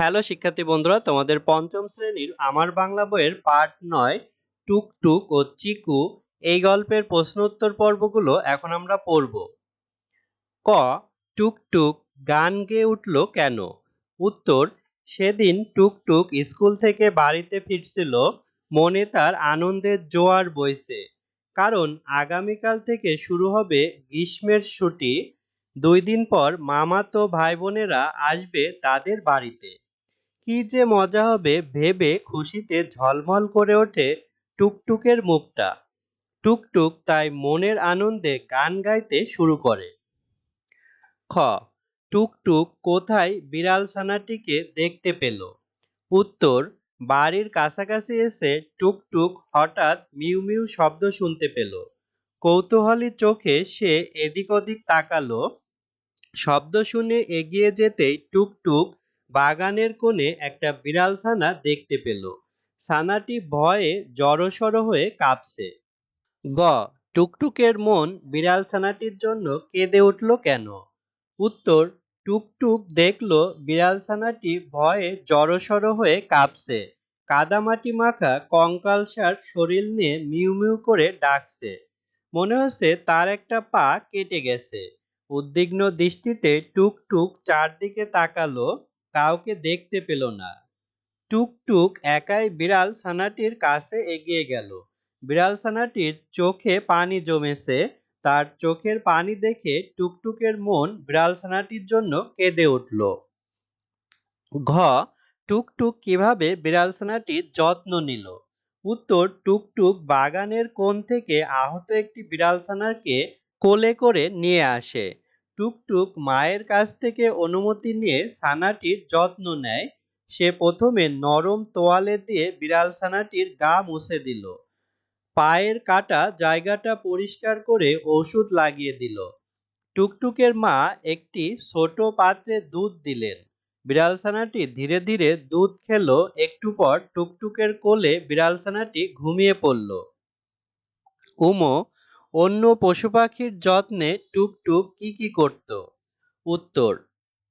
Hello শিক্ষার্থী বন্ধুরা, তোমাদের পঞ্চম শ্রেণীর আমার বাংলা বইয়ের পার্ট ৯ টুকটুক ও চিকু এই গল্পের প্রশ্ন উত্তর পর্বগুলো এখন আমরা পড়ব। ক, টুকটুক গান গেয়ে উঠল কেন? উত্তর, সেদিন টুকটুক স্কুল থেকে বাড়িতে ফিরছিল, মনে তার আনন্দের জোয়ার বইছে। কারণ আগামীকাল থেকে শুরু হবে গ্রীষ্মের ছুটি। ২ দিন পর মামাতো ভাই বোনেরা আসবে তাদের বাড়িতে। কি যে মজা হবে ভেবে খুশিতে ঝলমল করে ওঠে টুকটুকের মুখটা। টুকটুক তাই মনের আনন্দে গান গাইতে শুরু করে। খ, টুকটুক কোথায় বিড়াল ছানাটিকে দেখতে পেল? উত্তর, বাড়ির কাছাকাছি এসে টুকটুক হঠাৎ মিউ মিউ শব্দ শুনতে পেল। কৌতূহলী চোখে সে এদিক ওদিক তাকালো। শব্দ শুনে এগিয়ে যেতেই টুকটুক বাগানের কোণে একটা বিড়াল ছানা দেখতে পেল। ছানাটি ভয়ে জড়সড় হয়ে কাঁপছে। গ, টুকটুকের মন বিড়াল ছানাটির জন্য কেঁদে উঠল কেন? উত্তর, টুকটুক দেখল বিড়াল ছানাটি ভয়ে জড়সড় হয়ে কাঁপছে, কাদামাটি মাখা কঙ্কালসার শরীর নিয়ে মিউ মিউ করে ডাকছে। মনে হচ্ছে তার একটা পা কেটে গেছে। উদ্বিগ্ন দৃষ্টিতে টুকটুক চারদিকে তাকালো, কাউকে দেখতে পেল না। টুকটুক একাই বিড়াল ছানাটির কাছে এগিয়ে গেল। বিড়াল ছানাটির চোখে পানি জমেছে। তার চোখের পানি দেখে টুকটুকের মন বিড়াল ছানাটির জন্য কেঁদে উঠল। ঘ, টুকটুক কিভাবে বিড়াল ছানাটির যত্ন নিল? উত্তর, টুকটুক বাগানের কোণ থেকে আহত একটি বিড়াল ছানাকে কোলে করে নিয়ে আসে। টুকটুক মায়ের কাছ থেকে অনুমতি নিয়ে ছানাটির যত্ন নেয়। সে প্রথমে নরম তোয়ালে দিয়ে বিড়াল ছানাটির গা মুছে দিল। পায়ের কাটা জায়গাটা পরিষ্কার করে ওষুধ লাগিয়ে দিল। টুকটুকের মা একটি ছোট পাত্রে দুধ দিলেন। বিড়াল ছানাটি ধীরে ধীরে দুধ খেলো। একটু পর টুকটুকের কোলে বিড়াল ছানাটি ঘুমিয়ে পড়ল। উমো, অন্য পশু পাখির যত্নে টুকটুক কি করত? উত্তর,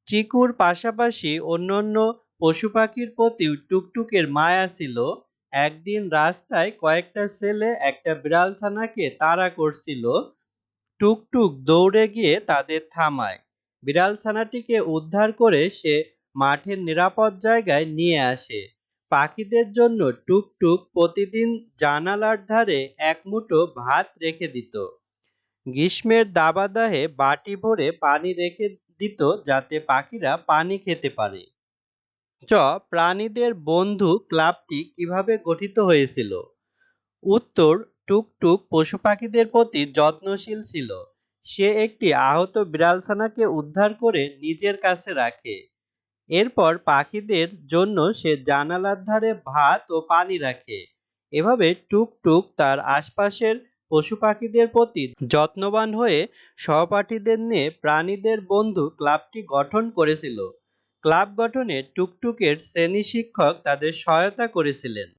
চিকুর পাশাপাশি অন্যান্য পশু পাখির প্রতিও টুকটুকের মায়া ছিল। একদিন রাস্তায় কয়েকটা ছেলে একটা বিড়াল ছানাকে তাড়া করছিল। টুকটুক দৌড়ে গিয়ে তাদের থামায়। বিড়াল ছানাটিকে উদ্ধার করে সে মাঠের নিরাপদ জায়গায় নিয়ে আসে। পাখিদের জন্য টুকটুক প্রতিদিন জানালার ধারে এক মুঠো ভাত রেখে দিত। গ্রীষ্মের দাবাদাহে বাটি ভরে পানি রেখে দিত যাতে পাখিরা পানি খেতে পারে। চ, প্রাণীদের বন্ধু ক্লাবটি কিভাবে গঠিত হয়েছিল? উত্তর, টুকটুক পশু পাখিদের প্রতি যত্নশীল ছিল। সে একটি আহত বিড়ালছানাকে উদ্ধার করে নিজের কাছে রাখে। এরপর পাখিদের জন্য সে জানালার ধারে ভাত ও পানি রাখে। এভাবে টুকটুক তার আশপাশের পশু পাখিদের প্রতি যত্নবান হয়ে সহপাঠীদের নিয়ে প্রাণীদের বন্ধু ক্লাবটি গঠন করেছিল। ক্লাব গঠনে টুকটুকের শ্রেণী শিক্ষক তাদের সহায়তা করেছিলেন।